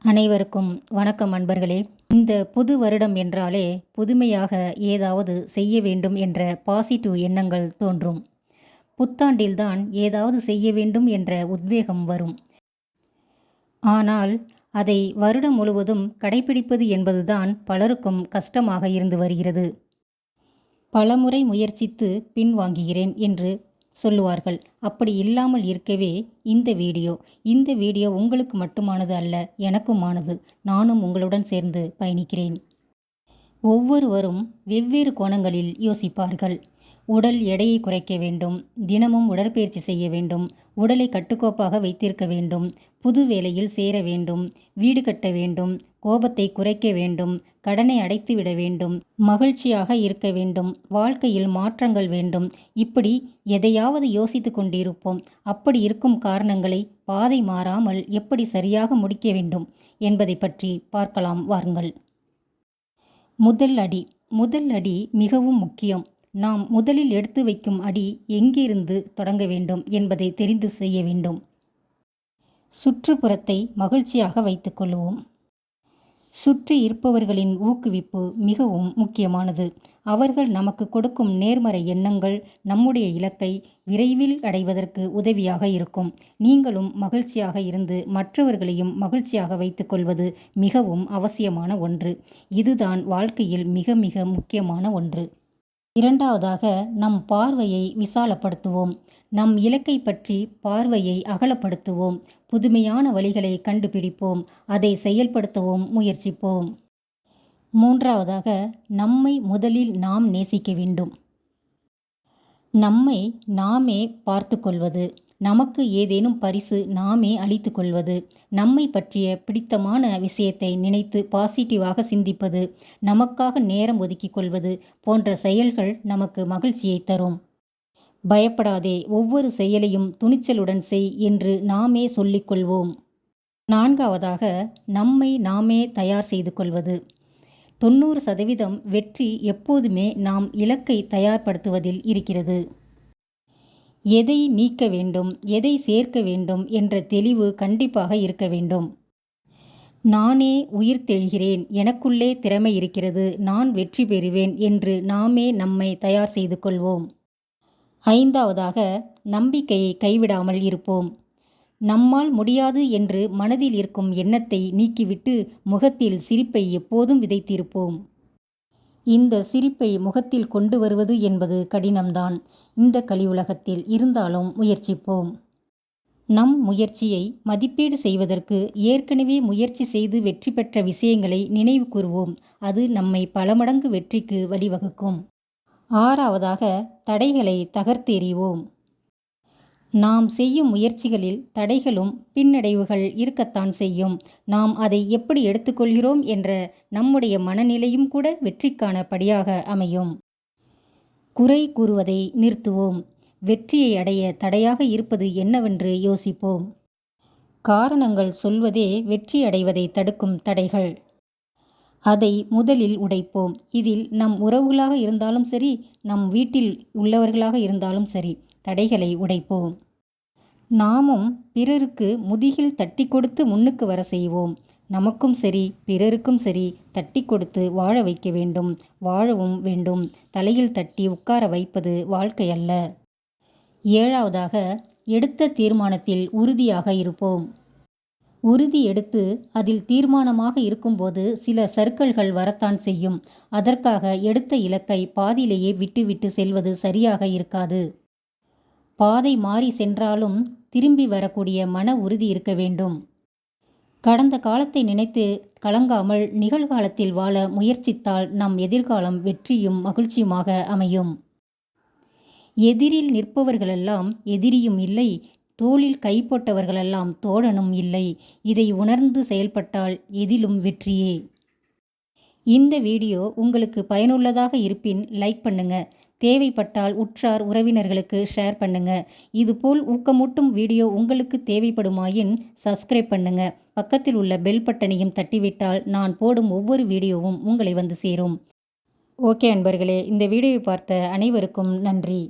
அனைவருக்கும் வணக்கம் அன்பர்களே. இந்த புது வருடம் என்றாலே புதுமையாக ஏதாவது செய்ய வேண்டும் என்ற பாசிட்டிவ் எண்ணங்கள் தோன்றும். புத்தாண்டில்தான் ஏதாவது செய்ய வேண்டும் என்ற உத்வேகம் வரும். ஆனால் அதை வருடம் முழுவதும் கடைபிடிப்பது என்பதுதான் பலருக்கும் கஷ்டமாக இருந்து வருகிறது. பலமுறை முயற்சித்து பின்வாங்குகிறேன் என்று சொல்லுவார்கள். அப்படி இல்லாமல் இருக்கவே இந்த வீடியோ உங்களுக்கு மட்டுமானது அல்ல, எனக்குமானது. நானும் உங்களுடன் சேர்ந்து பயணிக்கிறேன். ஒவ்வொருவரும் வெவ்வேறு கோணங்களில் யோசிப்பார்கள். உடல் எடையை குறைக்க வேண்டும், தினமும் உடற்பயிற்சி செய்ய வேண்டும், உடலை கட்டுக்கோப்பாக வைத்திருக்க வேண்டும், புது வேலையில் சேர வேண்டும், வீடு கட்ட வேண்டும், கோபத்தை குறைக்க வேண்டும், கடனை அடைத்துவிட வேண்டும், மகிழ்ச்சியாக இருக்க வேண்டும், வாழ்க்கையில் மாற்றங்கள் வேண்டும். இப்படி எதையாவது யோசித்து கொண்டிருப்போம். அப்படி இருக்கும் காரணங்களை பாதை மாறாமல் எப்படி சரியாக முடிக்க வேண்டும் என்பதை பற்றி பார்க்கலாம் வாருங்கள். முதல் அடி மிகவும் முக்கியம். நாம் முதலில் எடுத்து வைக்கும் அடி எங்கிருந்து தொடங்க வேண்டும் என்பதை தெரிந்து செய்ய வேண்டும். சுற்றுப்புறத்தை மகிழ்ச்சியாக வைத்துக்கொள்வோம். சுற்றி இருப்பவர்களின் ஊக்குவிப்பு மிகவும் முக்கியமானது. அவர்கள் நமக்கு கொடுக்கும் நேர்மறை எண்ணங்கள் நம்முடைய இலக்கை விரைவில் அடைவதற்கு உதவியாக இருக்கும். நீங்களும் மகிழ்ச்சியாக இருந்து மற்றவர்களையும் மகிழ்ச்சியாக வைத்துக்கொள்வது மிகவும் அவசியமான ஒன்று. இதுதான் வாழ்க்கையில் மிக மிக முக்கியமான ஒன்று. இரண்டாவதாக, நம் பார்வையை விசாலப்படுத்துவோம். நம் இலக்கை பற்றி பார்வையை அகலப்படுத்துவோம். புதுமையான வழிகளை கண்டுபிடிப்போம். அதை செயல்படுத்தவும் முயற்சிப்போம். மூன்றாவதாக, நம்மை முதலில் நாம் நேசிக்க வேண்டும். நம்மை நாமே பார்த்து கொள்வது, நமக்கு ஏதேனும் பரிசு நாமே அளித்து கொள்வது, நம்மை பற்றிய பிடித்தமான விஷயத்தை நினைத்து பாசிட்டிவாக சிந்திப்பது, நமக்காக நேரம் ஒதுக்கிக் கொள்வது போன்ற செயல்கள் நமக்கு மகிழ்ச்சியை தரும். பயப்படாதே, ஒவ்வொரு செயலையும் துணிச்சலுடன் செய் என்று நாமே சொல்லிக்கொள்வோம். நான்காவதாக, நம்மை நாமே தயார் செய்து கொள்வது. 90% வெற்றி எப்போதுமே நாம் இலக்கை தயார்படுத்துவதில் இருக்கிறது. எதை நீக்க வேண்டும், எதை சேர்க்க வேண்டும் என்ற தெளிவு கண்டிப்பாக இருக்க வேண்டும். நானே உயிர்த்தெழுகிறேன், எனக்குள்ளே திறமை இருக்கிறது, நான் வெற்றி பெறுவேன் என்று நாமே நம்மை தயார் செய்து கொள்வோம். ஐந்தாவதாக, நம்பிக்கையை கைவிடாமல் இருப்போம். நம்மால் முடியாது என்று மனதில் இருக்கும் எண்ணத்தை நீக்கிவிட்டு முகத்தில் சிரிப்பை எப்போதும் விதைத்திருப்போம். இந்த சிரிப்பை முகத்தில் கொண்டு வருவது என்பது கடினம்தான் இந்த கலியுலகத்தில். இருந்தாலும் முயற்சிப்போம். நம் முயற்சியை மதிப்பீடு செய்வதற்கு ஏற்கனவே முயற்சி செய்து வெற்றி பெற்ற விஷயங்களை நினைவு கூறுவோம். அது நம்மை பல மடங்கு வெற்றிக்கு வழிவகுக்கும். ஆறாவதாக, தடைகளை தகர்த்தெறிவோம். நாம் செய்யும் முயற்சிகளில் தடைகளும் பின்னடைவுகள் இருக்கத்தான் செய்யும். நாம் அதை எப்படி எடுத்துக்கொள்கிறோம் என்ற நம்முடைய மனநிலையும் கூட வெற்றிக்கான படியாக அமையும். குறை கூறுவதை நிறுத்துவோம். வெற்றியை அடைய தடையாக இருப்பது என்னவென்று யோசிப்போம். காரணங்கள் சொல்வதே வெற்றி அடைவதை தடுக்கும் தடைகள். அதை முதலில் உடைப்போம். இதில் நம் உறவுகளாக இருந்தாலும் சரி, நம் வீட்டில் உள்ளவர்களாக இருந்தாலும் சரி, தடைகளை உடைப்போம். நாமும் பிறருக்கு முதுகில் தட்டி கொடுத்து முன்னுக்கு வர செய்வோம். நமக்கும் சரி, பிறருக்கும் சரி, தட்டி கொடுத்து வாழ வைக்க வேண்டும், வாழவும் வேண்டும். தலையில் தட்டி உட்கார வைப்பது வாழ்க்கை அல்ல. ஏழாவதாக, எடுத்த தீர்மானத்தில் உறுதியாக இருப்போம். உறுதி எடுத்து அதில் தீர்மானமாக இருக்கும்போது சில சறுக்கல்கள் வரத்தான் செய்யும். அதற்காக எடுத்த இலக்கை பாதியிலேயே விட்டுவிட்டு செல்வது சரியாக இருக்காது. பாதை மாறி சென்றாலும் திரும்பி வரக்கூடிய மன உறுதி இருக்க வேண்டும். கடந்த காலத்தை நினைத்து கலங்காமல் நிகழ்காலத்தில் வாழ முயற்சித்தால் நம் எதிர்காலம் வெற்றியும் மகிழ்ச்சியுமாக அமையும். எதிரில் நிற்பவர்களெல்லாம் எதிரியும் இல்லை, தோளில் கை போட்டவர்களெல்லாம் தோழனும் இல்லை. இதை உணர்ந்து செயல்பட்டால் எதிலும் வெற்றியே. இந்த வீடியோ உங்களுக்கு பயனுள்ளதாக இருப்பின் லைக் பண்ணுங்க. தேவைப்பட்டால் உற்றார் உறவினர்களுக்கு ஷேர் பண்ணுங்க. இதுபோல் ஊக்கமூட்டும் வீடியோ உங்களுக்கு தேவைப்படுமாயின் சப்ஸ்கிரைப் பண்ணுங்க. பக்கத்தில் உள்ள பெல் பட்டனையும் தட்டிவிட்டால் நான் போடும் ஒவ்வொரு வீடியோவும் உங்களை வந்து சேரும். ஓகே அன்பர்களே, இந்த வீடியோவை பார்த்த அனைவருக்கும் நன்றி.